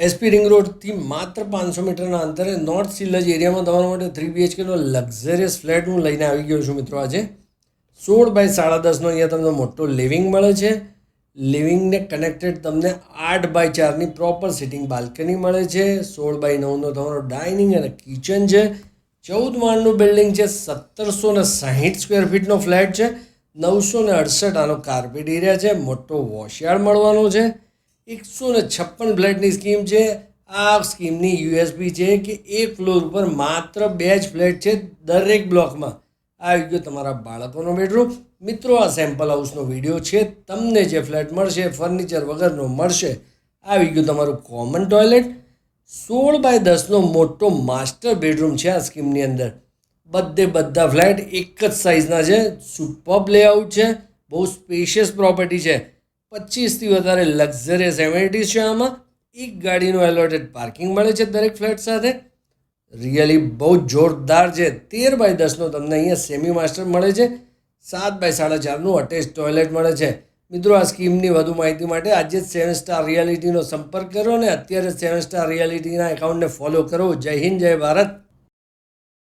SP ring રોડથી માત્ર 500 મીટરના અંતરે નોર્થ સિલજ એરિયામાં તમારા માટે 3 BHKનો લક્ઝરિયસ ફ્લેટ હું લઈને આવી ગયો છું મિત્રો. આજે 16 બાય 10.5નો અહીંયા તમને મોટો લિવિંગ મળે છે. લિવિંગને કનેક્ટેડ તમને 8 બાય 4ની પ્રોપર સિટિંગ બાલ્કની મળે છે. 16 બાય 9નો તમારો ડાઇનિંગ અને કિચન છે. 14 માળનું બિલ્ડિંગ છે. 1760 સ્ક્વેર ફીટનો ફ્લેટ છે. 968 આનો કાર્પેટ એરિયા છે. મોટો વોશયાર્ડ મળવાનો છે. 156 ફ્લેટની સ્કીમ છે. આ સ્કીમની યુએસપી છે કે એક ફ્લોર ઉપર માત્ર 2 જ ફ્લેટ છે દરેક બ્લોકમાં. આવી ગયો તમારા બાળકોનો બેડરૂમ. મિત્રો, આ સેમ્પલ હાઉસનો વિડીયો છે. તમને જે ફ્લેટ મળશે ફર્નિચર વગરનો મળશે. આવી ગયું તમારું કોમન ટોયલેટ. 16 બાય 10નો મોટો માસ્ટર બેડરૂમ છે આ સ્કીમની અંદર. બધા ફ્લેટ એક જ સાઇઝના છે. સુપર્બ લેઆઉટ છે. બહુ સ્પેશિયસ પ્રોપર્ટી છે. 25થી વધારે લક્ઝરિયસ એમિનિટીઝ છે. આમાં એક ગાડીનું એલોટેડ પાર્કિંગ મળે છે દરેક ફ્લેટ સાથે. રિયલી બહુ જોરદાર છે. 13 બાય 10નો તમને અહીંયા સેમી માસ્ટર મળે છે. 7 બાય 4.5નું અટેચ ટોયલેટ મળે છે. મિત્રો, આ સ્કીમની વધુ માહિતી માટે આજે જ 7 સ્ટાર રિયાલિટીનો સંપર્ક કરો અને અત્યારે 7 સ્ટાર રિયાલિટીના એકાઉન્ટને ફોલો કરો. જય હિન્દ, જય ભારત.